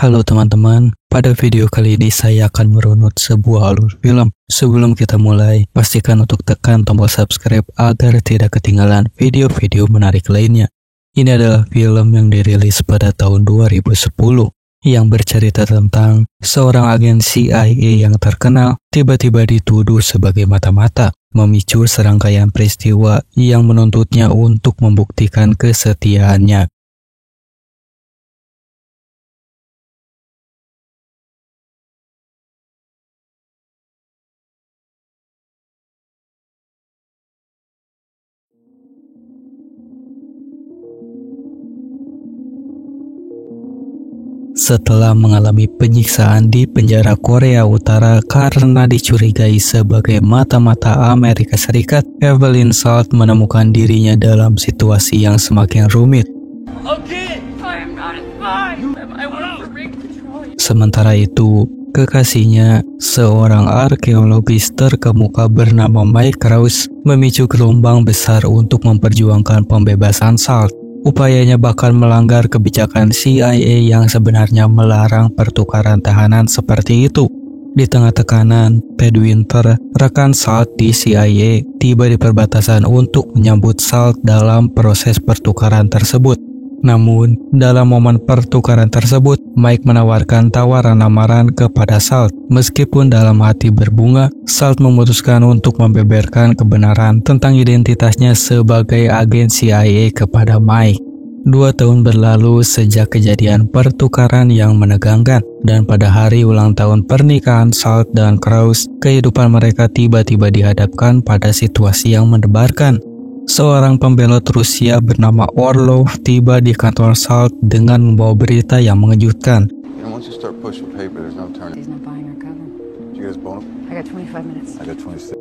Halo teman-teman, pada video kali ini saya akan merunut sebuah alur film. Sebelum kita mulai, pastikan untuk tekan tombol subscribe agar tidak ketinggalan video-video menarik lainnya. Ini adalah film yang dirilis pada tahun 2010 yang bercerita tentang seorang agen CIA yang terkenal tiba-tiba dituduh sebagai mata-mata, memicu serangkaian peristiwa yang menuntutnya untuk membuktikan kesetiaannya. Setelah mengalami penyiksaan di penjara Korea Utara karena dicurigai sebagai mata-mata Amerika Serikat, Evelyn Salt menemukan dirinya dalam situasi yang semakin rumit. Sementara itu, kekasihnya, seorang arkeologis terkemuka bernama Mike Krause, memicu gelombang besar untuk memperjuangkan pembebasan Salt. Upayanya bahkan melanggar kebijakan CIA yang sebenarnya melarang pertukaran tahanan seperti itu. Di tengah tekanan, Ted Winter, rekan Salt di CIA, tiba di perbatasan untuk menyambut Salt dalam proses pertukaran tersebut. Namun, dalam momen pertukaran tersebut, Mike menawarkan tawaran lamaran kepada Salt. Meskipun dalam hati berbunga, Salt memutuskan untuk membeberkan kebenaran tentang identitasnya sebagai agen CIA kepada Mike. 2 tahun berlalu sejak kejadian pertukaran yang menegangkan, dan pada hari ulang tahun pernikahan Salt dan Krause, kehidupan mereka tiba-tiba dihadapkan pada situasi yang mendebarkan. Seorang pembelot Rusia bernama Orlov tiba di kantor Salt dengan membawa berita yang mengejutkan.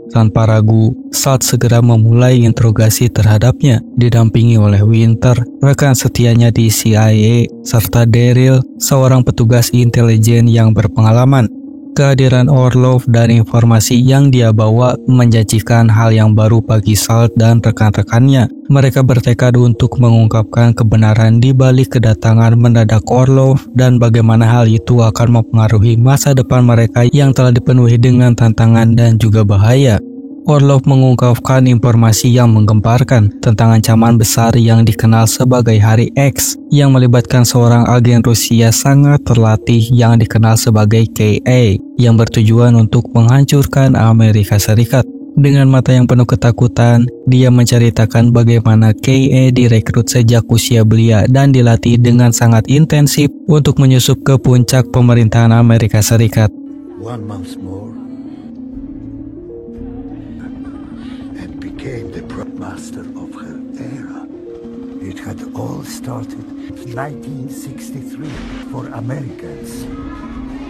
Tanpa ragu, Salt segera memulai interogasi terhadapnya, didampingi oleh Winter, rekan setianya di CIA, serta Daryl, seorang petugas intelijen yang berpengalaman. Kehadiran Orlov dan informasi yang dia bawa menjanjikan hal yang baru bagi Salt dan rekan-rekannya. Mereka bertekad untuk mengungkapkan kebenaran di balik kedatangan mendadak Orlov dan bagaimana hal itu akan mempengaruhi masa depan mereka yang telah dipenuhi dengan tantangan dan juga bahaya. Orlov mengungkapkan informasi yang menggemparkan tentang ancaman besar yang dikenal sebagai Hari X yang melibatkan seorang agen Rusia sangat terlatih yang dikenal sebagai KA yang bertujuan untuk menghancurkan Amerika Serikat. Dengan mata yang penuh ketakutan, dia menceritakan bagaimana KA direkrut sejak usia belia dan dilatih dengan sangat intensif untuk menyusup ke puncak pemerintahan Amerika Serikat. 1 month more. Became the master of her era. It had all started in 1963 for Americans.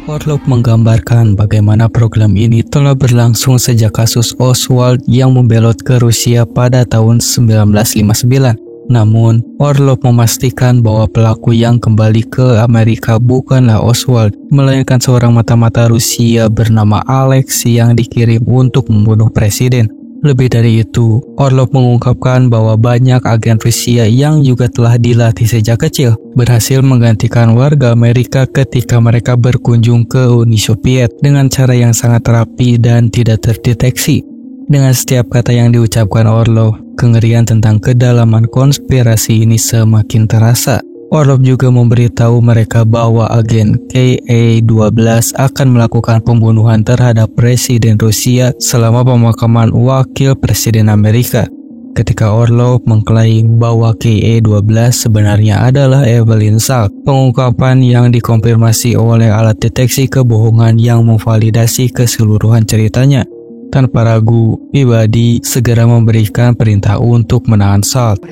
Orlov menggambarkan bagaimana program ini telah berlangsung sejak kasus Oswald yang membelot ke Rusia pada tahun 1959. Namun, Orlov memastikan bahwa pelaku yang kembali ke Amerika bukanlah Oswald, melainkan seorang mata-mata Rusia bernama Alex yang dikirim untuk membunuh presiden. Lebih dari itu, Orlov mengungkapkan bahwa banyak agen Rusia yang juga telah dilatih sejak kecil berhasil menggantikan warga Amerika ketika mereka berkunjung ke Uni Soviet dengan cara yang sangat rapi dan tidak terdeteksi. Dengan setiap kata yang diucapkan Orlov, kengerian tentang kedalaman konspirasi ini semakin terasa. Orlov juga memberitahu mereka bahwa agen KA-12 akan melakukan pembunuhan terhadap Presiden Rusia selama pemakaman Wakil Presiden Amerika. Ketika Orlov mengklaim bahwa KA-12 sebenarnya adalah Evelyn Salt, pengungkapan yang dikonfirmasi oleh alat deteksi kebohongan yang memvalidasi keseluruhan ceritanya. Tanpa ragu, pribadi segera memberikan perintah untuk menahan Salt.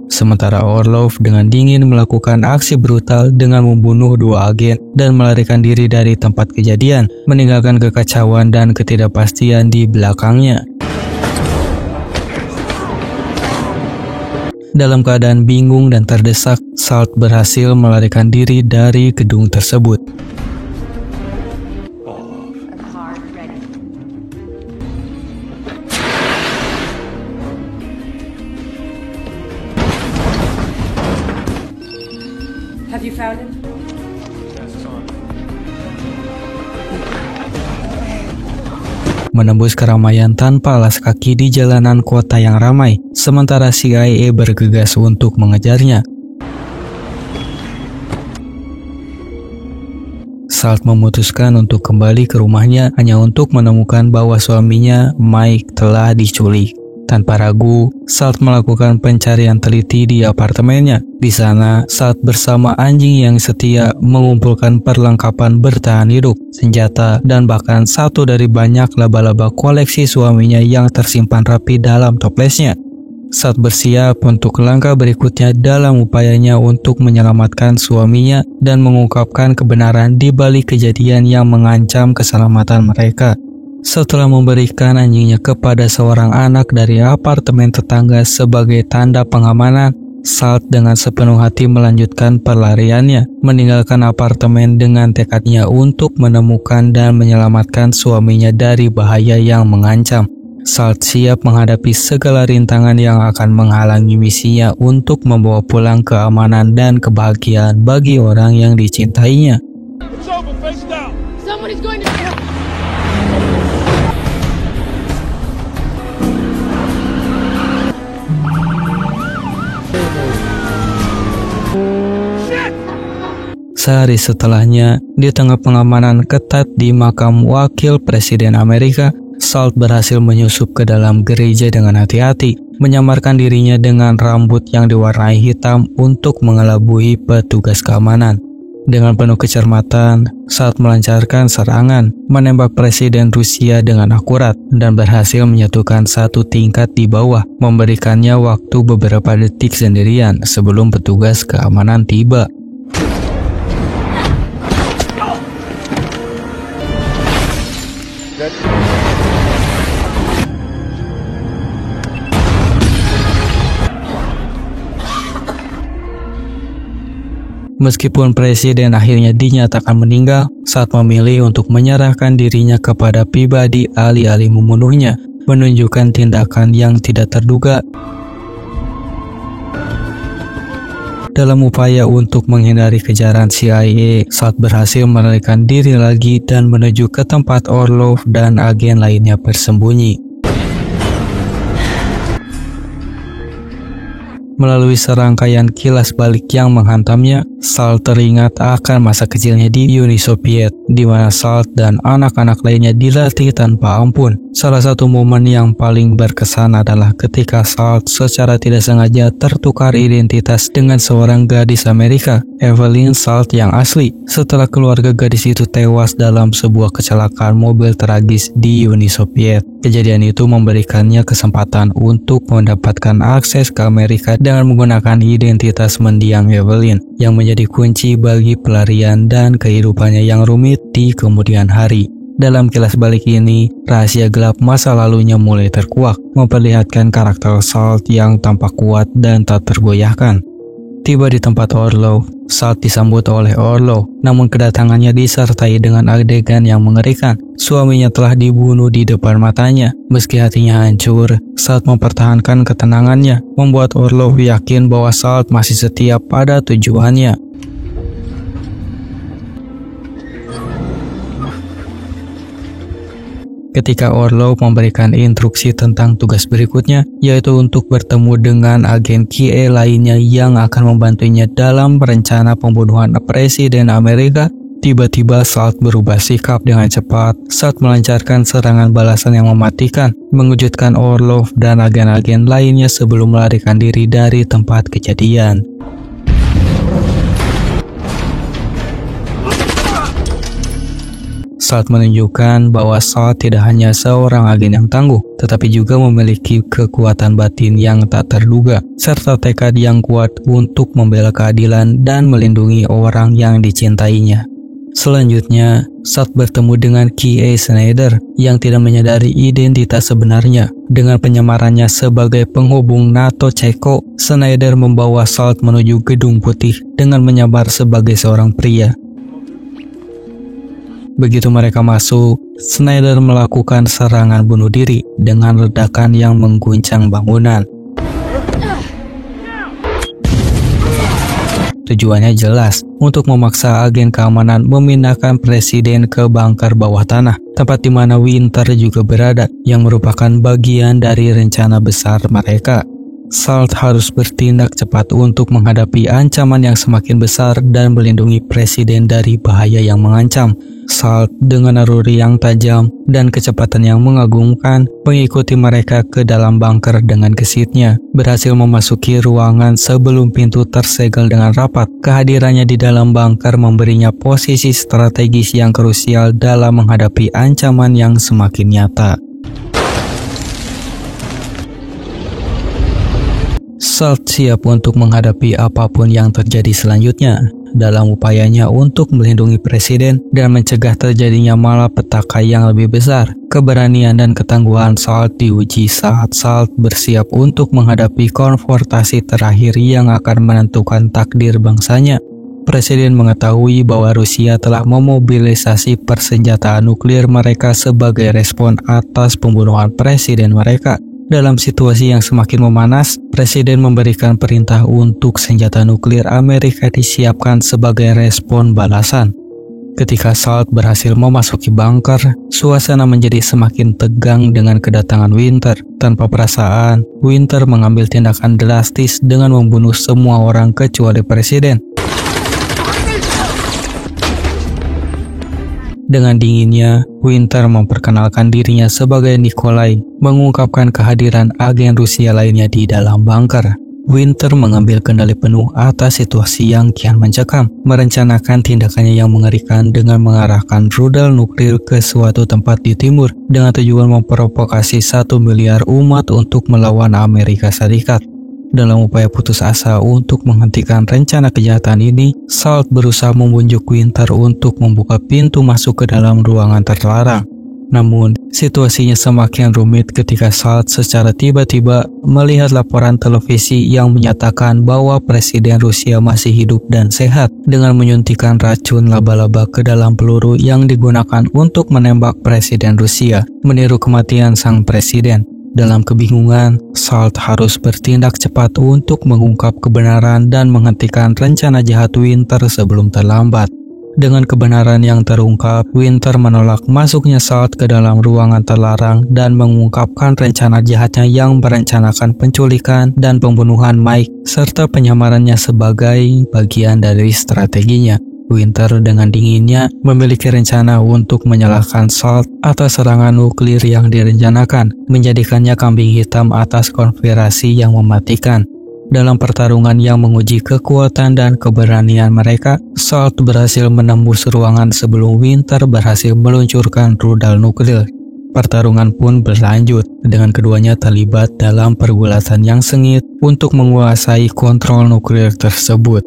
Sementara Orlov dengan dingin melakukan aksi brutal dengan membunuh 2 agen dan melarikan diri dari tempat kejadian, meninggalkan kekacauan dan ketidakpastian di belakangnya. Dalam keadaan bingung dan terdesak, Salt berhasil melarikan diri dari gedung tersebut. Have you found him? Menembus keramaian tanpa alas kaki di jalanan kota yang ramai, sementara CIA bergegas untuk mengejarnya. Salt memutuskan untuk kembali ke rumahnya hanya untuk menemukan bahwa suaminya, Mike, telah diculik. Tanpa ragu, Salt melakukan pencarian teliti di apartemennya. Di sana, Salt bersama anjing yang setia mengumpulkan perlengkapan bertahan hidup, senjata, dan bahkan satu dari banyak laba-laba koleksi suaminya yang tersimpan rapi dalam toplesnya. Salt bersiap untuk langkah berikutnya dalam upayanya untuk menyelamatkan suaminya dan mengungkapkan kebenaran di balik kejadian yang mengancam keselamatan mereka. Setelah memberikan anjingnya kepada seorang anak dari apartemen tetangga sebagai tanda pengamanan, Salt dengan sepenuh hati melanjutkan pelariannya, meninggalkan apartemen dengan tekadnya untuk menemukan dan menyelamatkan suaminya dari bahaya yang mengancam. Salt siap menghadapi segala rintangan yang akan menghalangi misinya untuk membawa pulang keamanan dan kebahagiaan bagi orang yang dicintainya. Sehari setelahnya, di tengah pengamanan ketat di makam wakil presiden Amerika, Salt berhasil menyusup ke dalam gereja dengan hati-hati, menyamarkan dirinya dengan rambut yang diwarnai hitam untuk mengelabui petugas keamanan. Dengan penuh kecermatan, Salt melancarkan serangan, menembak presiden Rusia dengan akurat, dan berhasil menyatukan satu tingkat di bawah, memberikannya waktu beberapa detik sendirian sebelum petugas keamanan tiba. Meskipun presiden akhirnya dinyatakan meninggal, Salt memilih untuk menyerahkan dirinya kepada pribadi alih-alih membunuhnya, menunjukkan tindakan yang tidak terduga. Dalam upaya untuk menghindari kejaran CIA, Salt berhasil melarikan diri lagi dan menuju ke tempat Orlov dan agen lainnya bersembunyi. Melalui serangkaian kilas balik yang menghantamnya, Salt teringat akan masa kecilnya di Uni Soviet, di mana Salt dan anak-anak lainnya dilatih tanpa ampun. Salah satu momen yang paling berkesan adalah ketika Salt secara tidak sengaja tertukar identitas dengan seorang gadis Amerika, Evelyn Salt yang asli, setelah keluarga gadis itu tewas dalam sebuah kecelakaan mobil tragis di Uni Soviet. Kejadian itu memberikannya kesempatan untuk mendapatkan akses ke Amerika dengan menggunakan identitas mendiang Evelyn, yang menjadi kunci bagi pelarian dan kehidupannya yang rumit di kemudian hari. Dalam kilas balik ini, rahasia gelap masa lalunya mulai terkuak, memperlihatkan karakter Salt yang tampak kuat dan tak tergoyahkan. Tiba di tempat Orlov, Salt disambut oleh Orlov, namun kedatangannya disertai dengan adegan yang mengerikan. Suaminya telah dibunuh di depan matanya. Meski hatinya hancur, Salt mempertahankan ketenangannya, membuat Orlov yakin bahwa Salt masih setia pada tujuannya. Ketika Orlov memberikan instruksi tentang tugas berikutnya, yaitu untuk bertemu dengan agen CIA lainnya yang akan membantunya dalam rencana pembunuhan Presiden Amerika, tiba-tiba Salt berubah sikap dengan cepat. Salt melancarkan serangan balasan yang mematikan, mengejutkan Orlov dan agen-agen lainnya sebelum melarikan diri dari tempat kejadian. Salt menunjukkan bahwa Salt tidak hanya seorang agen yang tangguh, tetapi juga memiliki kekuatan batin yang tak terduga, serta tekad yang kuat untuk membela keadilan dan melindungi orang yang dicintainya. Selanjutnya, Salt bertemu dengan K.A. Snyder yang tidak menyadari identitas sebenarnya. Dengan penyamarannya sebagai penghubung NATO Ceko, Snyder membawa Salt menuju Gedung Putih dengan menyabar sebagai seorang pria. Begitu mereka masuk, Snyder melakukan serangan bunuh diri dengan ledakan yang mengguncang bangunan. tujuannya jelas, untuk memaksa agen keamanan memindahkan presiden ke bunker bawah tanah, tempat di mana Winter juga berada, yang merupakan bagian dari rencana besar mereka. SALT harus bertindak cepat untuk menghadapi ancaman yang semakin besar dan melindungi presiden dari bahaya yang mengancam. SALT dengan naluri yang tajam dan kecepatan yang mengagumkan mengikuti mereka ke dalam bunker dengan gesitnya, berhasil memasuki ruangan sebelum pintu tersegel dengan rapat. Kehadirannya di dalam bunker memberinya posisi strategis yang krusial dalam menghadapi ancaman yang semakin nyata. SALT siap untuk menghadapi apapun yang terjadi selanjutnya dalam upayanya untuk melindungi presiden dan mencegah terjadinya malapetaka yang lebih besar. Keberanian dan ketangguhan SALT diuji saat SALT bersiap untuk menghadapi konfrontasi terakhir yang akan menentukan takdir bangsanya. Presiden mengetahui bahwa Rusia telah memobilisasi persenjataan nuklir mereka sebagai respon atas pembunuhan presiden mereka. Dalam situasi yang semakin memanas, Presiden memberikan perintah untuk senjata nuklir Amerika disiapkan sebagai respon balasan. Ketika SALT berhasil memasuki bunker, suasana menjadi semakin tegang dengan kedatangan Winter. Tanpa perasaan, Winter mengambil tindakan drastis dengan membunuh semua orang kecuali Presiden. Dengan dinginnya, Winter memperkenalkan dirinya sebagai Nikolai, mengungkapkan kehadiran agen Rusia lainnya di dalam bunker. Winter mengambil kendali penuh atas situasi yang kian mencekam, merencanakan tindakannya yang mengerikan dengan mengarahkan rudal nuklir ke suatu tempat di timur dengan tujuan memprovokasi 1 miliar umat untuk melawan Amerika Serikat. Dalam upaya putus asa untuk menghentikan rencana kejahatan ini, SALT berusaha membujuk Winter untuk membuka pintu masuk ke dalam ruangan terlarang. Namun, situasinya semakin rumit ketika SALT secara tiba-tiba melihat laporan televisi yang menyatakan bahwa Presiden Rusia masih hidup dan sehat dengan menyuntikkan racun laba-laba ke dalam peluru yang digunakan untuk menembak Presiden Rusia, meniru kematian sang presiden. Dalam kebingungan, SALT harus bertindak cepat untuk mengungkap kebenaran dan menghentikan rencana jahat Winter sebelum terlambat. Dengan kebenaran yang terungkap, Winter menolak masuknya SALT ke dalam ruangan terlarang dan mengungkapkan rencana jahatnya yang merencanakan penculikan dan pembunuhan Mike serta penyamarannya sebagai bagian dari strateginya. Winter dengan dinginnya memiliki rencana untuk menyalahkan SALT atas serangan nuklir yang direncanakan, menjadikannya kambing hitam atas konspirasi yang mematikan. Dalam pertarungan yang menguji kekuatan dan keberanian mereka, SALT berhasil menembus ruangan sebelum Winter berhasil meluncurkan rudal nuklir. Pertarungan pun berlanjut, dengan keduanya terlibat dalam pergulatan yang sengit untuk menguasai kontrol nuklir tersebut.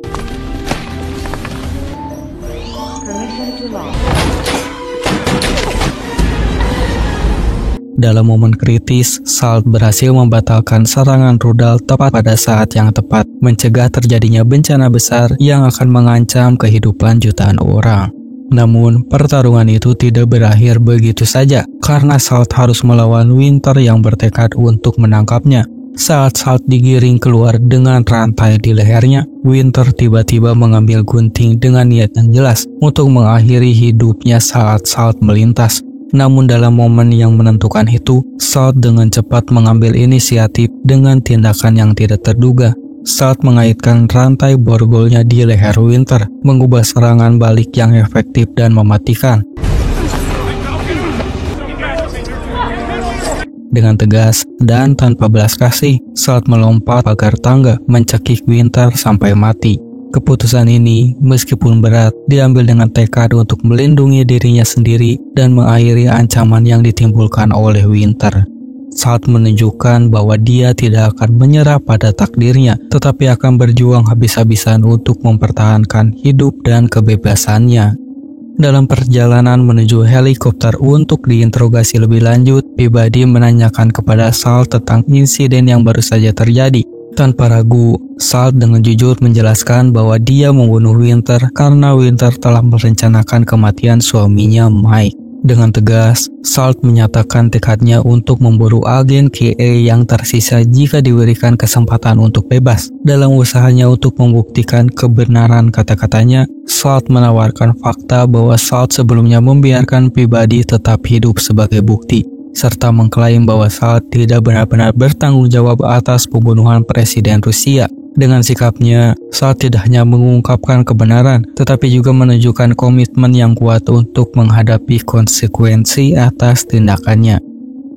Dalam momen kritis, SALT berhasil membatalkan serangan rudal tepat pada saat yang tepat, mencegah terjadinya bencana besar yang akan mengancam kehidupan jutaan orang. Namun, pertarungan itu tidak berakhir begitu saja, karena SALT harus melawan Winter yang bertekad untuk menangkapnya. Saat SALT digiring keluar dengan rantai di lehernya, Winter tiba-tiba mengambil gunting dengan niat yang jelas untuk mengakhiri hidupnya saat SALT melintas. Namun dalam momen yang menentukan itu, SALT dengan cepat mengambil inisiatif dengan tindakan yang tidak terduga. SALT mengaitkan rantai borgolnya di leher Winter, mengubah serangan balik yang efektif dan mematikan. Dengan tegas dan tanpa belas kasih, SALT melompat pagar tangga, mencekik Winter sampai mati. Keputusan ini, meskipun berat, diambil dengan tekad untuk melindungi dirinya sendiri dan mengakhiri ancaman yang ditimbulkan oleh Winter. SALT menunjukkan bahwa dia tidak akan menyerah pada takdirnya, tetapi akan berjuang habis-habisan untuk mempertahankan hidup dan kebebasannya. Dalam perjalanan menuju helikopter untuk diinterogasi lebih lanjut, pribadi menanyakan kepada SALT tentang insiden yang baru saja terjadi. Tanpa ragu, SALT dengan jujur menjelaskan bahwa dia membunuh Winter karena Winter telah merencanakan kematian suaminya Mike. Dengan tegas, Salt menyatakan tekadnya untuk memburu agen KA yang tersisa jika diberikan kesempatan untuk bebas. Dalam usahanya untuk membuktikan kebenaran kata-katanya, Salt menawarkan fakta bahwa Salt sebelumnya membiarkan pribadi tetap hidup sebagai bukti, serta mengklaim bahwa Salt tidak benar-benar bertanggung jawab atas pembunuhan Presiden Rusia. Dengan sikapnya, Salt tidak hanya mengungkapkan kebenaran, tetapi juga menunjukkan komitmen yang kuat untuk menghadapi konsekuensi atas tindakannya.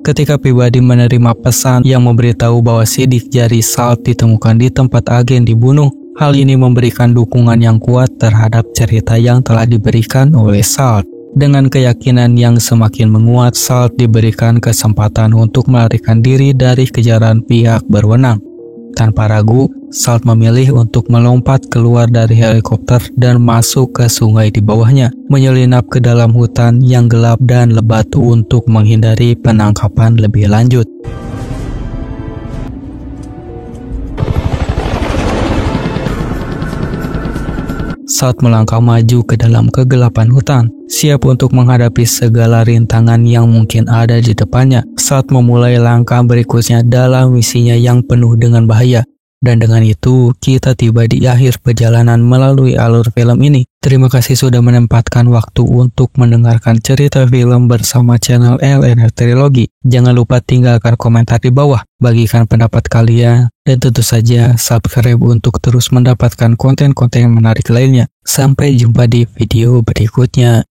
Ketika pribadi menerima pesan yang memberitahu bahwa sidik jari Salt ditemukan di tempat agen dibunuh, hal ini memberikan dukungan yang kuat terhadap cerita yang telah diberikan oleh Salt. Dengan keyakinan yang semakin menguat, Salt diberikan kesempatan untuk melarikan diri dari kejaran pihak berwenang. Tanpa ragu, Salt memilih untuk melompat keluar dari helikopter dan masuk ke sungai di bawahnya, menyelinap ke dalam hutan yang gelap dan lebat untuk menghindari penangkapan lebih lanjut. Salt melangkah maju ke dalam kegelapan hutan, siap untuk menghadapi segala rintangan yang mungkin ada di depannya. Salt memulai langkah berikutnya dalam misinya yang penuh dengan bahaya. Dan dengan itu, kita tiba di akhir perjalanan melalui alur film ini. Terima kasih sudah menempatkan waktu untuk mendengarkan cerita film bersama channel LNR Trilogy. Jangan lupa tinggalkan komentar di bawah, bagikan pendapat kalian, dan tentu saja subscribe untuk terus mendapatkan konten-konten menarik lainnya. Sampai jumpa di video berikutnya.